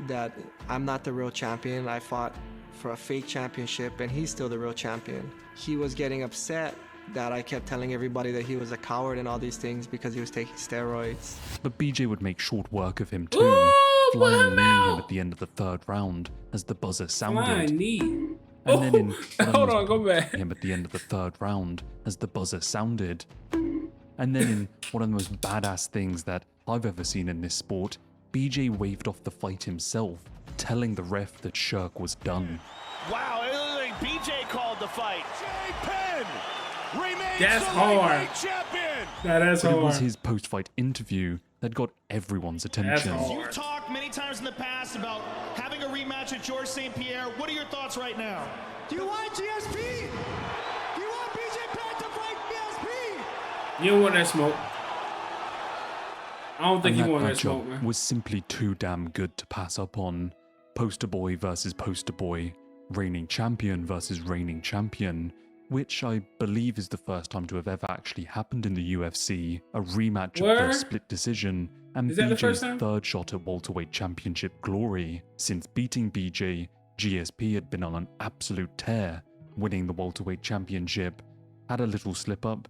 that I'm not the real champion. I fought for a fake championship, and he's still the real champion. He was getting upset that I kept telling everybody that he was a coward and all these things because he was taking steroids. But BJ would make short work of him too, flying knee him at the end of the third round as the buzzer sounded. Flying knee. And then in Hold on, go back. him at the end of the third round as the buzzer sounded. And then in one of the most badass things that I've ever seen in this sport, BJ waved off the fight himself, telling the ref that Shirk was done. Wow, it looks like BJ called the fight. BJ Penn remains That's the hard. lightweight champion. That's But it was hard. his post-fight interview that got everyone's attention. You've talked many times in the past about having a rematch with Georges St. Pierre. What are your thoughts right now? Do you want GSP? Do you want BJ Penn to fight GSP? You don't want that smoke. I don't think And he that wanted that matchup smoke, man. was simply too damn good to pass up on. Poster boy versus poster boy, reigning champion versus reigning champion, which I believe is the first time to have ever actually happened in the UFC, a rematch of Word? their split decision and Is that the first BJ's time? third shot at welterweight championship glory. Since beating BJ, GSP had been on an absolute tear, winning the welterweight championship, had a little slip up,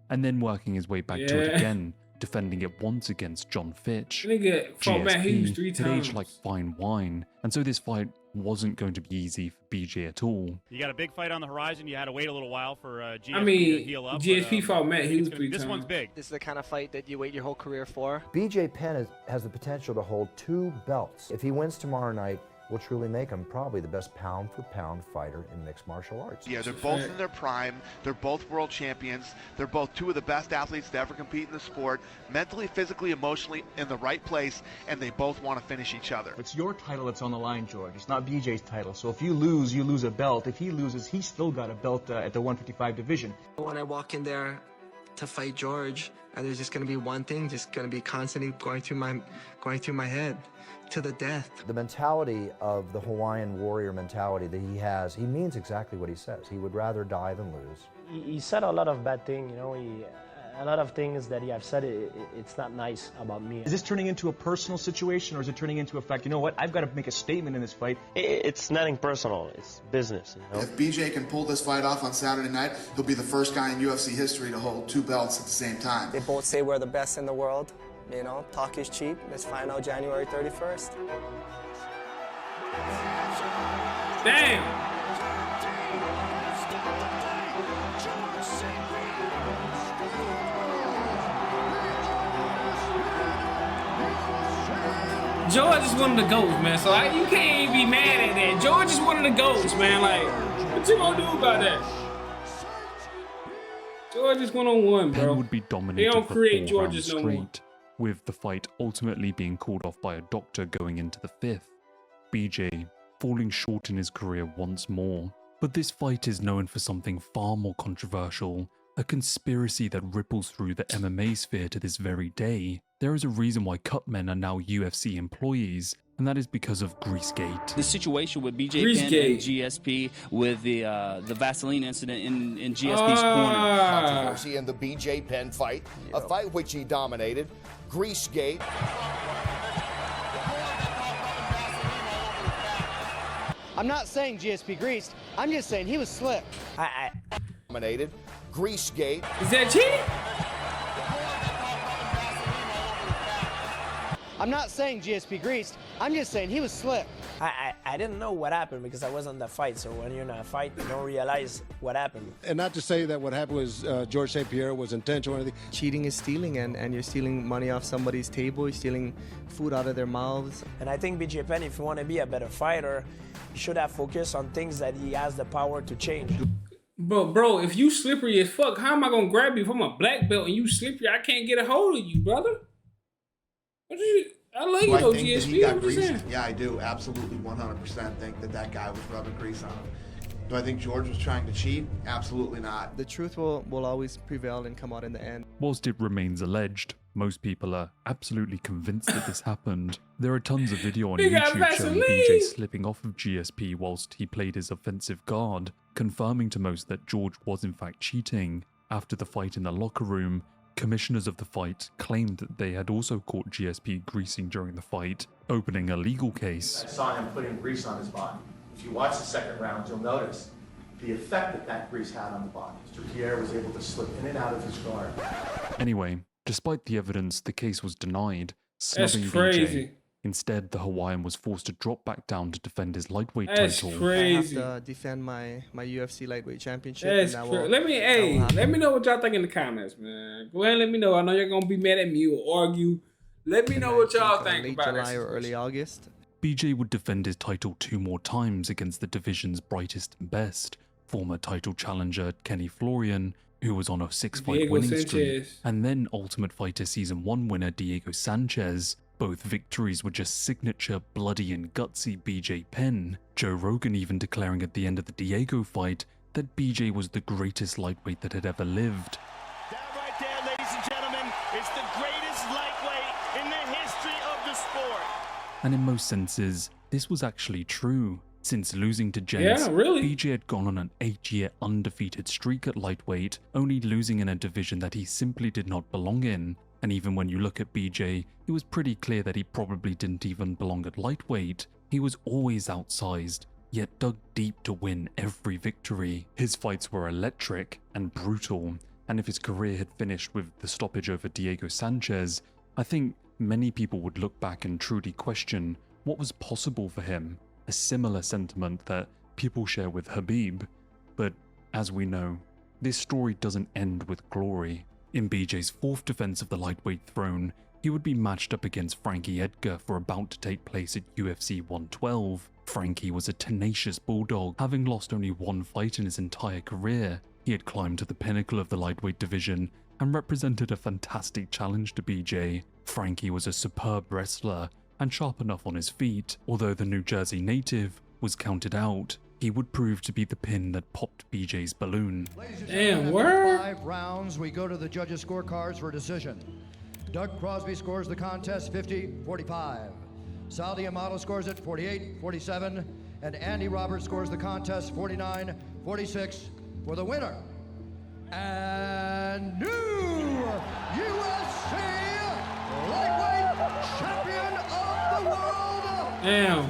and then working his way back to it Yeah. again, defending it once against John Fitch. Nigga fought Matt Hughes 3 had aged times. like fine wine, and so this fight wasn't going to be easy for BJ at all. You got a big fight on the horizon. You had to wait a little while for GSP I mean, to heal up. GSP fought Matt Hughes 3 This times. one's big. This is the kind of fight that you wait your whole career for. BJ Penn has the potential to hold 2 belts. If he wins tomorrow night, will truly make him probably the best pound-for-pound fighter in mixed martial arts. Yeah, they're both in their prime. They're both world champions. They're both 2 of the best athletes to ever compete in the sport, mentally, physically, emotionally in the right place, and they both want to finish each other. It's your title that's on the line, George. It's not BJ's title. So if you lose, you lose a belt. If he loses, he's still got a belt at the 155 division. When I walk in there to fight George, and there's just going to be one thing, just going to be constantly going through my head to the death. The mentality of the Hawaiian warrior mentality that he has, he means exactly what he says. He would rather die than lose. He said a lot of bad things, you know. A lot of things that he have said, it's not nice about me. Is this turning into a personal situation, or is it turning into a fact, you know what, I've got to make a statement in this fight? It's nothing personal, it's business, you know. If BJ can pull this fight off on Saturday night, he'll be the first guy in UFC history to hold 2 belts at the same time. They both say we're the best in the world. You know, talk is cheap. Let's find out January 31st. Damn. George is one of the GOATs, man. So you can't even be mad at that. George is one of the GOATs, man. Like, what you gonna do about that? George is 1-on-1, bro. Penn would be dominated They don't for create 4 Georges rounds no more. straight, with the fight ultimately being called off by a doctor going into the 5th. BJ falling short in his career once more. But this fight is known for something far more controversial, a conspiracy that ripples through the MMA sphere to this very day. There is a reason why cut men are now UFC employees, and that is because of Greasegate. The situation with BJ Penn and GSP with the Vaseline incident in GSP's corner. Controversy in the BJ Penn fight, a fight which he dominated. Greasegate. I'm not saying GSP greased. I'm just saying he was slick. Dominated. Greasegate. Is that cheating? I'm not saying GSP greased. I'm just saying he was slick. I didn't know what happened because I wasn't in the fight. So when you're in a fight, you don't realize what happened. And not to say that what happened was George St. Pierre was intentional or anything. Cheating is stealing, and you're stealing money off somebody's table. You're stealing food out of their mouths. And I think BJ Penn, if you want to be a better fighter, you should have focused on things that he has the power to change. But bro, if you slippery as fuck, how am I gonna grab you from a black belt and you slippery? I can't get a hold of you, brother. I love you though, GSP. I'm just saying. Yeah, I do. Absolutely 100% think that guy was rubbing grease on him. Do I think George was trying to cheat? Absolutely not. The truth will always prevail and come out in the end. Whilst it remains alleged, most people are absolutely convinced that this happened. There are tons of video on Big ass YouTube showing Vaseline. BJ slipping off of GSP whilst he played his offensive guard, confirming to most that George was in fact cheating. After the fight in the locker room, commissioners of the fight claimed that they had also caught GSP greasing during the fight, opening a legal case. I saw him putting grease on his body. If you watch the second round, you'll notice the effect that grease had on the body. Mr. Pierre was able to slip in and out of his guard. Anyway, despite the evidence, the case was denied, That's snubbing crazy. BJ. Instead, the Hawaiian was forced to drop back down to defend his lightweight That's title. crazy. I have to defend my UFC lightweight championship. That's and crazy. Let me know what y'all think in the comments, man. Go ahead and let me know. I know you're gonna be mad at me or argue. Let me know what y'all think late about July this. or early August. BJ would defend his title 2 more times against the division's brightest and best, former title challenger Kenny Florian, who was on a 6-fight Diego winning Sanchez. streak, and then Ultimate Fighter Season 1 winner Diego Sanchez. Both victories were just signature bloody and gutsy BJ Penn. Joe Rogan even declaring at the end of the Diego fight that BJ was the greatest lightweight that had ever lived. That right there, ladies and gentlemen, is the greatest lightweight in the history of the sport. And in most senses, this was actually true. Since losing to Jens, Yeah, really? BJ had gone on an 8-year undefeated streak at lightweight, only losing in a division that he simply did not belong in. And even when you look at BJ, it was pretty clear that he probably didn't even belong at lightweight. He was always outsized, yet dug deep to win every victory. His fights were electric and brutal, and if his career had finished with the stoppage over Diego Sanchez, I think many people would look back and truly question what was possible for him, a similar sentiment that people share with Khabib. But as we know, this story doesn't end with glory. In BJ's fourth defense of the lightweight throne, he would be matched up against Frankie Edgar for a bout to take place at UFC 112. Frankie was a tenacious bulldog, having lost only one fight in his entire career. He had climbed to the pinnacle of the lightweight division and represented a fantastic challenge to BJ. Frankie was a superb wrestler and sharp enough on his feet. Although the New Jersey native was counted out, he would prove to be the pin that popped BJ's balloon. Damn, word? 5 rounds, we go to the judges' scorecards for a decision. Doug Crosby scores the contest 50-45. Sal D'Amato scores it 48-47. And Andy Roberts scores the contest 49-46 for the winner. And new UFC lightweight champion of the world. Damn.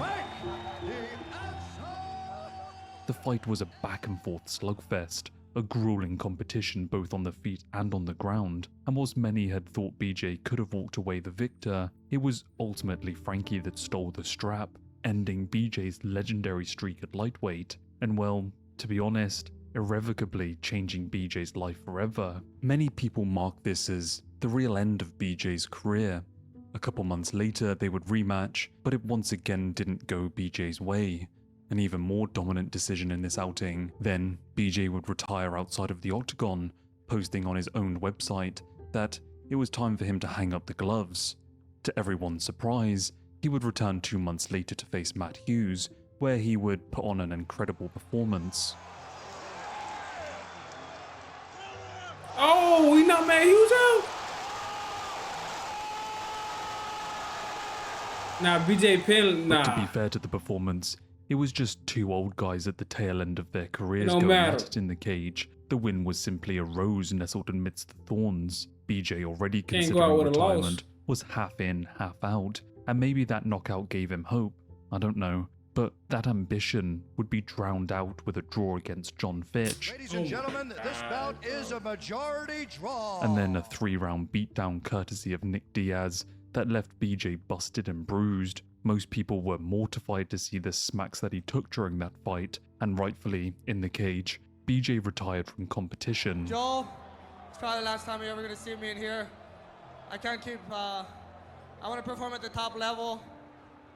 The fight was a back-and-forth slugfest, a grueling competition both on the feet and on the ground, and whilst many had thought BJ could have walked away the victor, it was ultimately Frankie that stole the strap, ending BJ's legendary streak at lightweight, and well, to be honest, irrevocably changing BJ's life forever. Many people mark this as the real end of BJ's career. A couple months later, they would rematch, but it once again didn't go BJ's way. An even more dominant decision in this outing, then BJ would retire outside of the octagon, posting on his own website that it was time for him to hang up the gloves. To everyone's surprise, he would return 2 months later to face Matt Hughes, where he would put on an incredible performance. Oh, we not Matt Hughes out? Nah, BJ Penn, nah. But to be fair to the performance, it was just 2 old guys at the tail end of their careers No going matter. at it in the cage. The win was simply a rose nestled amidst the thorns. BJ, already Can't go out considering with a loss. retirement, was half in, half out, and maybe that knockout gave him hope. I don't know. But that ambition would be drowned out with a draw against John Fitch. Ladies and gentlemen, this bout is a majority draw. And then a 3-round beatdown courtesy of Nick Diaz that left BJ busted and bruised. Most people were mortified to see the smacks that he took during that fight, and rightfully, in the cage, BJ retired from competition. Joel, it's probably the last time you're ever going to see me in here. I can't keep, I want to perform at the top level.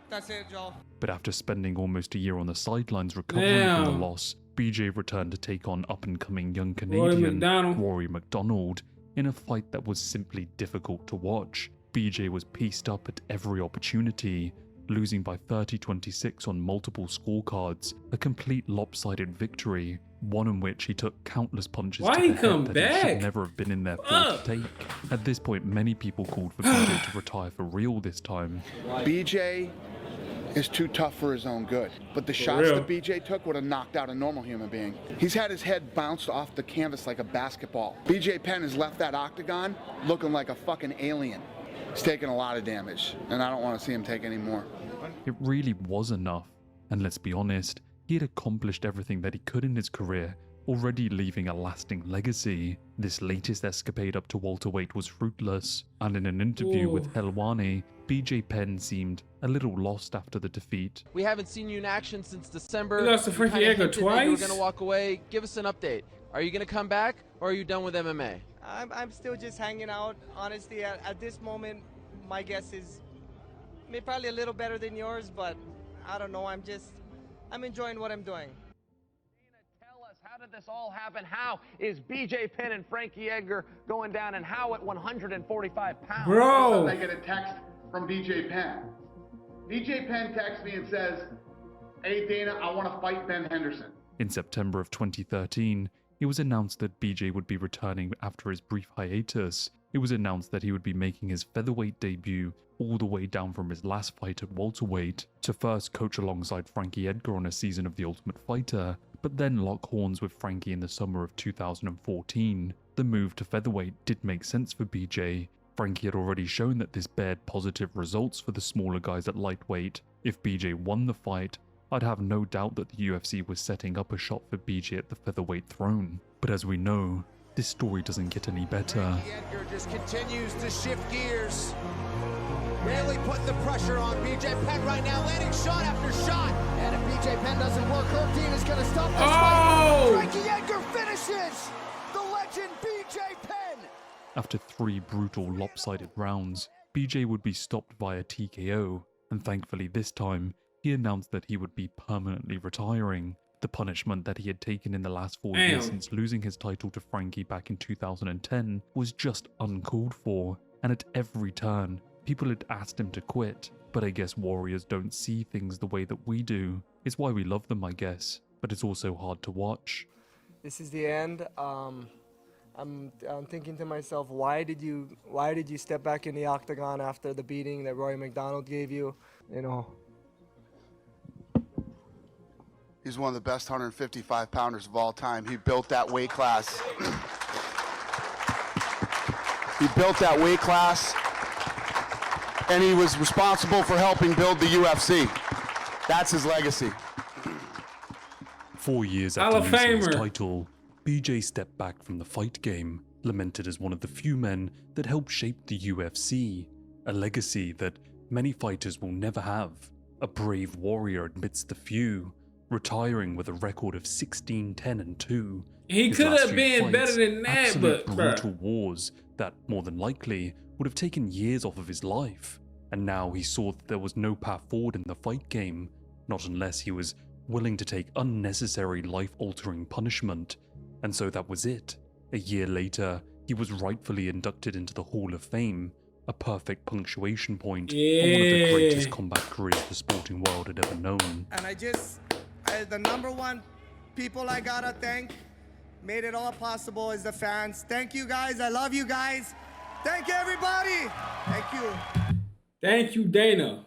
That's it, Joel. But after spending almost a year on the sidelines recovering from the Damn. loss, BJ returned to take on up-and-coming young Rory Canadian McDonald. Rory McDonald in a fight that was simply difficult to watch. BJ was pieced up at every opportunity, losing by 30-26 on multiple scorecards, a complete lopsided victory, one in which he took countless punches Why to he the come head that he back? should never have been in there for to take. At this point, many people called for BJ to retire for real this time. BJ is too tough for his own good, but the shots real. that BJ took would have knocked out a normal human being. He's had his head bounced off the canvas like a basketball. BJ Penn has left that octagon looking like a fucking alien. He's taken a lot of damage, and I don't want to see him take any more. It really was enough, and let's be honest, he had accomplished everything that he could in his career, already leaving a lasting legacy. This latest escapade up to welterweight was fruitless, and in an interview with Helwani, BJ Penn seemed a little lost after the defeat. We haven't seen you in action since December. You lost to Frankie kinda Edgar hinted that You were twice? going to walk away. Give us an update. Are you going to come back, or are you done with MMA? I'm still just hanging out. Honestly, at this moment, my guess is probably a little better than yours, but I don't know. I'm enjoying what I'm doing. How did this all happen? How is BJ Penn and Frankie Edgar going down, and how at 145 pounds? All of a sudden I get a text from BJ Penn. BJ Penn texts me and says, "Hey Dana, I want to fight Ben Henderson." In September of 2013, it was announced that BJ would be returning after his brief hiatus. It was announced that he would be making his featherweight debut all the way down from his last fight at welterweight, to first coach alongside Frankie Edgar on a season of The Ultimate Fighter, but then lock horns with Frankie in the summer of 2014. The move to featherweight did make sense for BJ. Frankie had already shown that this bared positive results for the smaller guys at lightweight. If BJ won the fight, I'd have no doubt that the UFC was setting up a shot for BJ at the featherweight throne. But as we know, this story doesn't get any better. Edgar just continues to shift gears. Really putting the pressure on BJ Penn right now, landing shot after shot. And if BJ Penn doesn't work, Herb is going to stop this fight. Frankie Edgar finishes the legend BJ Penn. After 3 brutal lopsided rounds, BJ would be stopped via TKO, and thankfully this time, he announced that he would be permanently retiring. The punishment that he had taken in the last 4 years since losing his title to Frankie back in 2010 was just uncalled for, and at every turn, people had asked him to quit. But I guess warriors don't see things the way that we do. It's why we love them, I guess, but it's also hard to watch. This is the end. I'm thinking to myself, why did you step back in the octagon after the beating that Rory McDonald gave you? You know. He's one of the best 155 pounders of all time. He built that weight class. He built that weight class, and he was responsible for helping build the UFC. That's his legacy. 4 years after losing his title, BJ stepped back from the fight game, lamented as one of the few men that helped shape the UFC, a legacy that many fighters will never have. A brave warrior amidst the few, retiring with a record of 16-10-2. He His could last have 3 been fights, better than that, absolute but brutal wars that more than likely would have taken years off of his life. And now he saw that there was no path forward in the fight game, not unless he was willing to take unnecessary life-altering punishment. And so that was it. A year later, he was rightfully inducted into the Hall of Fame, a perfect punctuation point for one of the greatest combat careers the sporting world had ever known. And the number one people I gotta thank, made it all possible, is the fans. Thank you guys. I love you guys. Thank you, everybody. Thank you. Thank you, Dana.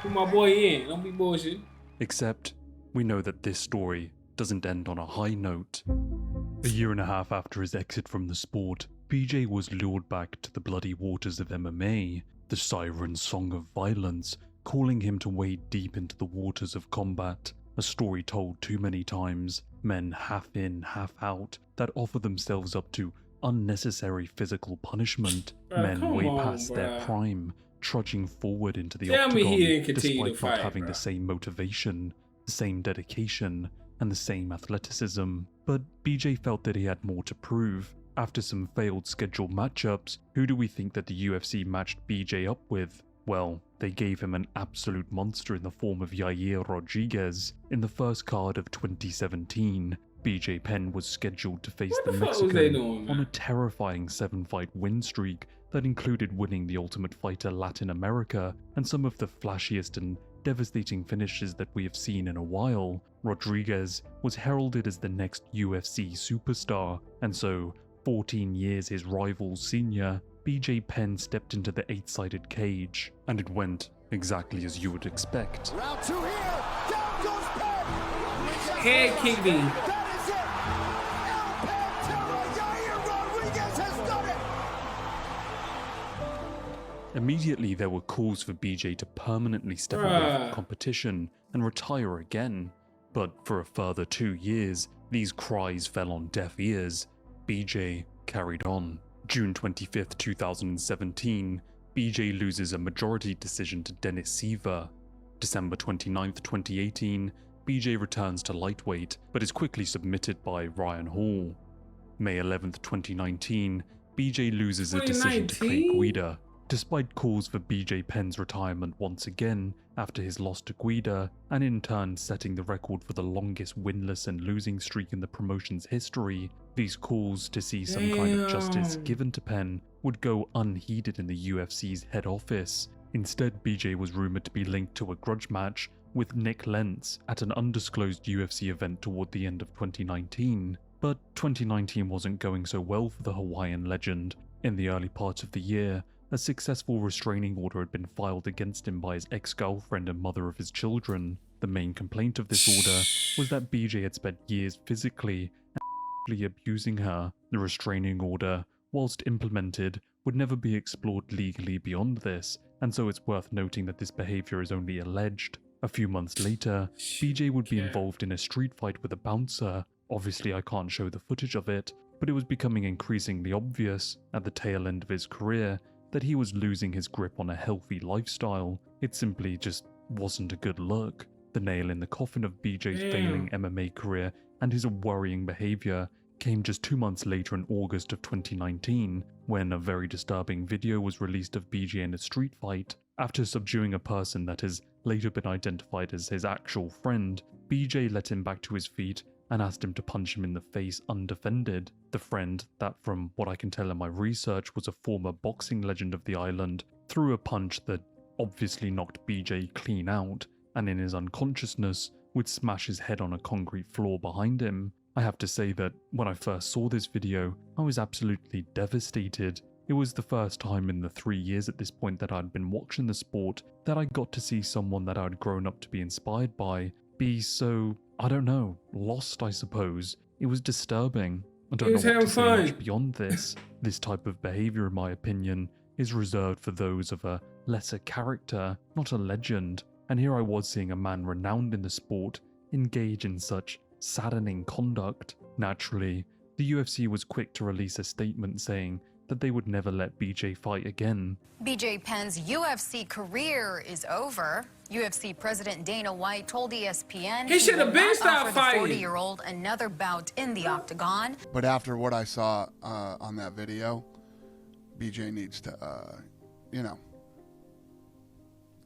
Put my boy in. Don't be bullshit. Except, we know that this story doesn't end on a high note. A year and a half after his exit from the sport, BJ was lured back to the bloody waters of MMA, the siren song of violence, calling him to wade deep into the waters of combat. A story told too many times, men half in, half out, that offer themselves up to unnecessary physical punishment, men way past their prime, trudging forward into the octagon despite not having the same motivation, the same dedication, and the same athleticism. But BJ felt that he had more to prove. After some failed scheduled matchups, who do we think that the UFC matched BJ up with? Well, they gave him an absolute monster in the form of Yair Rodriguez. In the first card of 2017, BJ Penn was scheduled to face the Mexican on a terrifying 7-fight win streak that included winning the Ultimate Fighter Latin America and some of the flashiest and devastating finishes that we have seen in a while. Rodriguez was heralded as the next UFC superstar, and so, 14 years his rival's senior, BJ Penn stepped into the 8-sided cage, and it went exactly as you would expect. Round 2 here. Down goes Penn. Head kicked him. That is it. El Penn Yair Rodriguez has done it. Immediately there were calls for BJ to permanently step away from competition and retire again. But for a further 2 years, these cries fell on deaf ears. BJ carried on. June 25th, 2017, BJ loses a majority decision to Dennis Siver. December 29th, 2018, BJ returns to lightweight, but is quickly submitted by Ryan Hall. May 11th, 2019, BJ loses a decision to Clay Guida. Despite calls for BJ Penn's retirement once again after his loss to Guida, and in turn setting the record for the longest winless and losing streak in the promotion's history, these calls to see some kind of justice given to Penn would go unheeded in the UFC's head office. Instead, BJ was rumored to be linked to a grudge match with Nick Lentz at an undisclosed UFC event toward the end of 2019. But 2019 wasn't going so well for the Hawaiian legend. In the early part of the year, a successful restraining order had been filed against him by his ex-girlfriend and mother of his children. The main complaint of this order was that BJ had spent years physically and abusing her. The restraining order, whilst implemented, would never be explored legally beyond this, and so it's worth noting that this behavior is only alleged. A few months later, BJ would be involved in a street fight with a bouncer. Obviously I can't show the footage of it, but it was becoming increasingly obvious, at the tail end of his career, that he was losing his grip on a healthy lifestyle. It simply just wasn't a good look. The nail in the coffin of BJ's failing MMA career and his worrying behavior came just 2 months later in August of 2019, when a very disturbing video was released of BJ in a street fight. After subduing a person that has later been identified as his actual friend, BJ led him back to his feet and asked him to punch him in the face undefended. The friend, that from what I can tell in my research was a former boxing legend of the island, threw a punch that obviously knocked BJ clean out, and in his unconsciousness would smash his head on a concrete floor behind him. I have to say that when I first saw this video, I was absolutely devastated. It was the first time in the 3 years at this point that I'd been watching the sport that I got to see someone that I'd grown up to be inspired by be so, I don't know, lost I suppose. It was disturbing. I don't know what to say much beyond this. This type of behavior, in my opinion, is reserved for those of a lesser character, not a legend. And here I was seeing a man renowned in the sport engage in such saddening conduct. Naturally, the UFC was quick to release a statement saying that they would never let BJ fight again. BJ Penn's UFC career is over. UFC President Dana White told ESPN he should have been stopped fighting. The 40-year-old another bout in the octagon. But after what I saw on that video, BJ needs to, you know,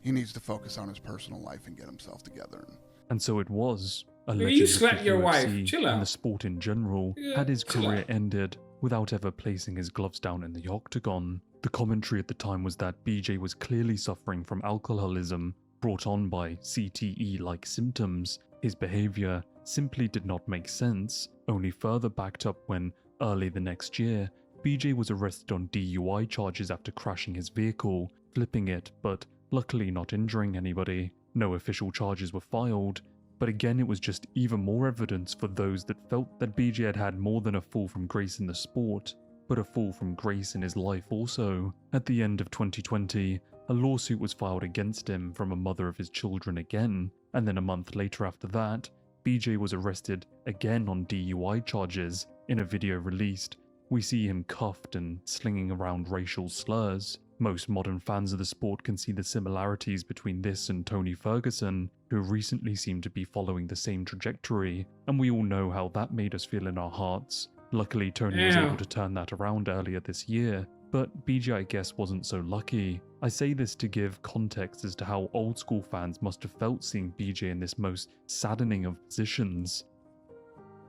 he needs to focus on his personal life and get himself together. And so it was. A You legend slapped of the your UFC wife. Chill out. and the sport in general had his chill career out. ended without ever placing his gloves down in the octagon. The commentary at the time was that BJ was clearly suffering from alcoholism brought on by CTE-like symptoms. His behavior simply did not make sense, only further backed up when, early the next year, BJ was arrested on DUI charges after crashing his vehicle, flipping it, but luckily not injuring anybody. No official charges were filed, but again it was just even more evidence for those that felt that BJ had had more than a fall from grace in the sport, but a fall from grace in his life also. At the end of 2020, a lawsuit was filed against him from a mother of his children again, and then a month later after that, BJ was arrested again on DUI charges. In a video released, we see him cuffed and slinging around racial slurs. Most modern fans of the sport can see the similarities between this and Tony Ferguson, who recently seemed to be following the same trajectory, and we all know how that made us feel in our hearts. Luckily, Tony was able to turn that around earlier this year, but BJ I guess wasn't so lucky. I say this to give context as to how old school fans must have felt seeing BJ in this most saddening of positions.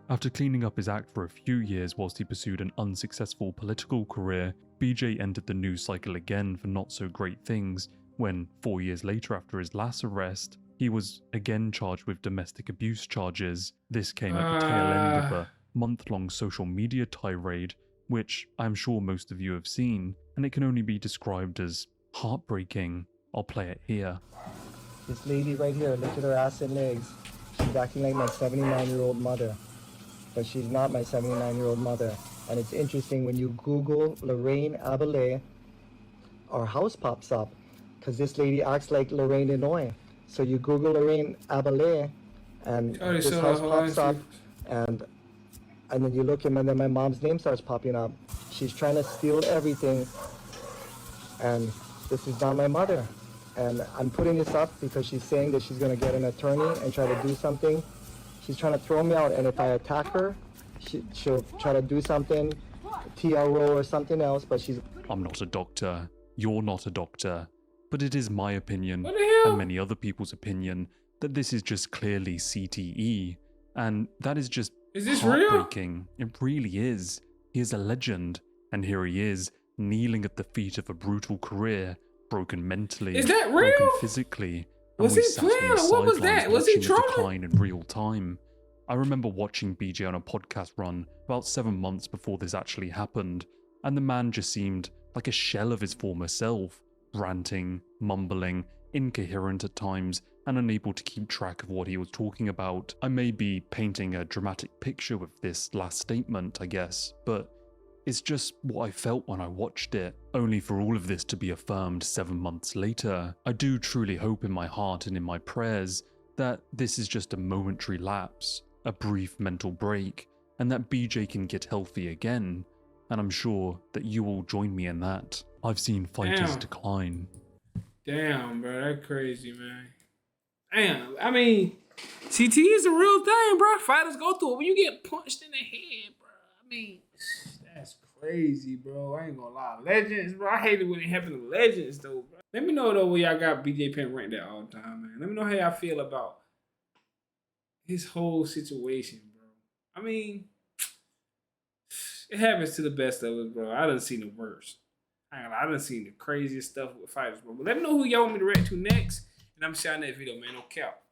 After cleaning up his act for a few years whilst he pursued an unsuccessful political career, BJ entered the news cycle again for not so great things when, 4 years later after his last arrest, he was again charged with domestic abuse charges. This came at the tail end of a month-long social media tirade, which I'm sure most of you have seen, and it can only be described as heartbreaking. I'll play it here. This lady right here, look at her ass and legs. She's acting like my 79-year-old mother. But she's not my 79-year-old mother. And it's interesting when you Google Lorraine Abele, our house pops up, because this lady acts like Lorraine Lenoy. So you Google Lorraine Abele, and this house pops up, and then you look and then my mom's name starts popping up. She's trying to steal everything, and this is not my mother. And I'm putting this up because she's saying that she's going to get an attorney and try to do something. She's trying to throw me out, and if I attack her, she'll try to do something, TRO or something else, but she's... I'm not a doctor, you're not a doctor, but it is my opinion, and many other people's opinion, that this is just clearly CTE, and that is just heartbreaking. Real? It really is. He is a legend, and here he is, kneeling at the feet of a brutal career, broken mentally, is that real? Broken physically, and was we he sat on playing? the What was sidelines that? Was he watching his trolling? decline in real time. I remember watching BJ on a podcast run about 7 months before this actually happened, and the man just seemed like a shell of his former self, ranting, mumbling, incoherent at times, and unable to keep track of what he was talking about. I may be painting a dramatic picture with this last statement, I guess, but It's just what I felt when I watched it, only for all of this to be affirmed 7 months later. I do truly hope in my heart and in my prayers that this is just a momentary lapse, a brief mental break, and that BJ can get healthy again, and I'm sure that you all join me in that. I've seen fighters decline. Damn, bro, that's crazy, man. Damn, I mean, CT is a real thing, bro. Fighters go through it when you get punched in the head, bro. I mean, that's crazy, bro. I ain't gonna lie. Legends, bro. I hate it when it happens to legends, though, bro. Let me know, though, where y'all got BJ Penn ranked at all the time, man. Let me know how y'all feel about his whole situation, bro. I mean, it happens to the best of us, bro. I done seen the worst. I done seen the craziest stuff with fighters, bro. But let me know who y'all want me to react to next. And I'm sharing that video, man. No cap.